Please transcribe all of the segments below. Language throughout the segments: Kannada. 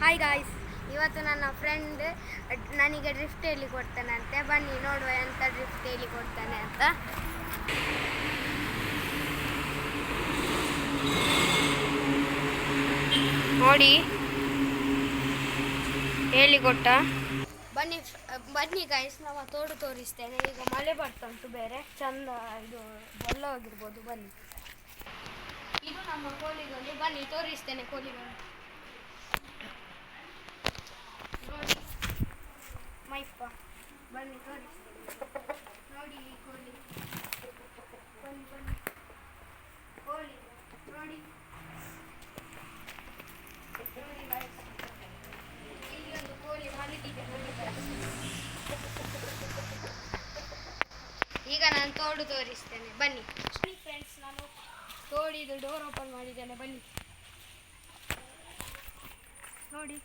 ಹಾಯ್ ಗಾಯ್ಸ್, ಇವತ್ತು ನನ್ನ ಫ್ರೆಂಡ್ ನನಗೆ ಡ್ರಿಫ್ಟ್ ಹೇಳಿ ಕೊಡ್ತಾನಂತೆ. ಬನ್ನಿ ನೋಡುವ ಎಂಥ ಡ್ರಿಫ್ಟ್ ಹೇಳಿ ಕೊಡ್ತಾನೆ ಅಂತ. ನೋಡಿ ಹೇಳಿಕೊಟ್ಟ. ಬನ್ನಿ ಬನ್ನಿ ಗಾಯ್ಸ್, ನಾವು ತೋಡು ತೋರಿಸ್ತೇನೆ. ಈಗ ಮಳೆ ಬರ್ತಾ ಉಂಟು, ಬೇರೆ ಚಂದ ಇದು ಬೆಲ್ಲ ಹೋಗಿರ್ಬೋದು. ಬನ್ನಿ, ಇದು ನಮ್ಮ ಕೋಳಿಗಳು. ಬನ್ನಿ ತೋರಿಸ್ತೇನೆ ಕೋಳಿಗಳು. ನೋಡಿ ಮೈಪ್ಪ, ಬನ್ನಿ ತೋರಿಸ್ತೇನೆ. ನೋಡಿ ಈ ಕೋಳಿ, ಬನ್ನಿ ಬನ್ನಿ ಕೋಳಿ ನೋಡಿ. ನೋಡಿ ಗಾಯ್ಸ್, ಇಲ್ಲಿ ಒಂದು ಕೋಳಿ ಮಲಗಿದೆ ನೋಡಿ ಗಾಯ್ಸ್. ಈಗ ನಾನು ತೋಡು ತೋರಿಸ್ತೇನೆ. ಬನ್ನಿ ಫ್ರೆಂಡ್ಸ್, ನಾನು ತೋಡಿದು ಡೋರ್ ಓಪನ್ ಮಾಡಿದ್ದೇನೆ. ಬನ್ನಿ ನೋಡಿ.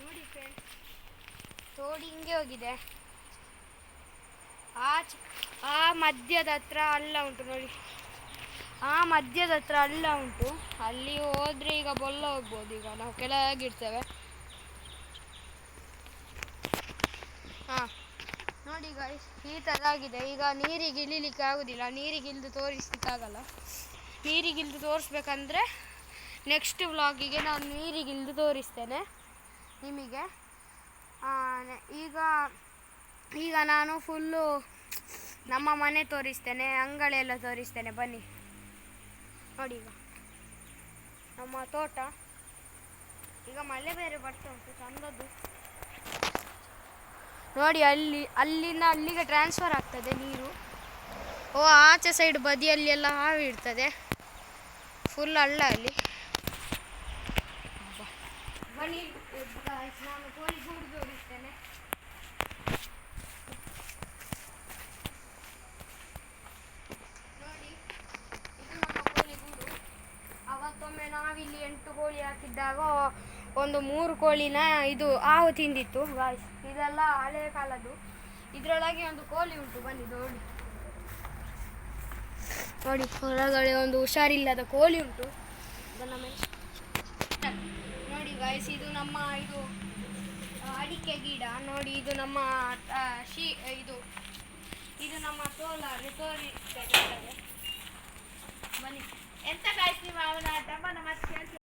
ನೋಡಿ ಫ್ರೆಂಡ್ಸ್, ತೋಡಿ ಹಿಂಗೆ ಹೋಗಿದೆ. ಆ ಮಧ್ಯದ ಹತ್ರ ಅಲ್ಲ ಉಂಟು ನೋಡಿ, ಆ ಮಧ್ಯದ ಹತ್ರ ಅಲ್ಲ ಉಂಟು. ಅಲ್ಲಿ ಹೋದ್ರೆ ಈಗ ಬೊಲ್ಲ ಹೋಗ್ಬೋದು. ಈಗ ನಾವು ಕೆಳಗಿರ್ತೇವೆ. ಹಾಂ ನೋಡಿ ಗಾಯ್ಸ್, ಈ ಥರ ಆಗಿದೆ. ಈಗ ನೀರಿಗೆ ಇಳಿಲಿಕ್ಕೆ ಆಗೋದಿಲ್ಲ, ನೀರಿಗೆ ಇಳಿದು ತೋರಿಸ್ಲಿಕ್ಕಾಗಲ್ಲ. ನೀರಿಗೆ ಇಳಿದು ತೋರಿಸ್ಬೇಕಂದ್ರೆ ನೆಕ್ಸ್ಟ್ ವ್ಲಾಗಿಗೆ ನಾನು ನೀರಿಗೆ ಇಳಿದು ತೋರಿಸ್ತೇನೆ ನಿಮಗೆ. ಈಗ ನಾನು ಫುಲ್ಲು ನಮ್ಮ ಮನೆ ತೋರಿಸ್ತೇನೆ, ಅಂಗಳೆಲ್ಲ ತೋರಿಸ್ತೇನೆ. ಬನ್ನಿ ನೋಡಿ, ಈಗ ನಮ್ಮ ತೋಟ. ಈಗ ಮಳೆ ಬೇರೆ ಬರ್ತಾ ಉಂಟು, ಚಂದದ್ದು ನೋಡಿ. ಅಲ್ಲಿಂದ ಅಲ್ಲಿಗೆ ಟ್ರಾನ್ಸ್ಫರ್ ಆಗ್ತದೆ ನೀರು. ಆಚೆ ಸೈಡ್ ಬದಿಯಲ್ಲಿ ಎಲ್ಲ ಹಾವು ಇರ್ತದೆ, ಫುಲ್ ಹಳ್ಳ ಅಲ್ಲಿ. ಬನ್ನಿ ನಾನು ಕೋಳಿ ಗೂಡು ತೋರಿಸ್ತೇನೆ. ನೋಡಿ, ಇದು ನಮ್ಮ ಕೋಳಿ ಗೂಡು. ಅವತ್ತೊಮ್ಮೆ ನಾವಿಲ್ಲಿ 8 ಕೋಳಿ ಹಾಕಿದ್ದಾಗ ಒಂದು 3 ಕೋಳಿನ ಇದು ಹಾವು ತಿಂದಿತ್ತು ಗಾಯ್ಸ್. ಇದೆಲ್ಲ ಹಳೆ ಕಾಲದ್ದು. ಇದರೊಳಗೆ ಒಂದು ಕೋಳಿ ಉಂಟು. ಬನ್ನಿ ನೋಡಿ. ನೋಡಿ, ಹೊರಗಡೆ ಒಂದು ಹುಷಾರಿಲ್ಲದ ಕೋಳಿ ಉಂಟು. ನೋಡಿ ಗಾಯ್ಸ್, ಇದು ನಮ್ಮ ಇದು ಅಡಿಕೆ ಗಿಡ. ನೋಡಿ, ಇದು ನಮ್ಮ ಇದು ನಮ್ಮ ತೋಲಾಗೆ ತೋರಿಸ್ತೇನೆ. ಬನ್ನಿ. ಎಂತ ಗಾಯ್ಸ್, ನೀವು ಅವನ ಮತ್ತೆ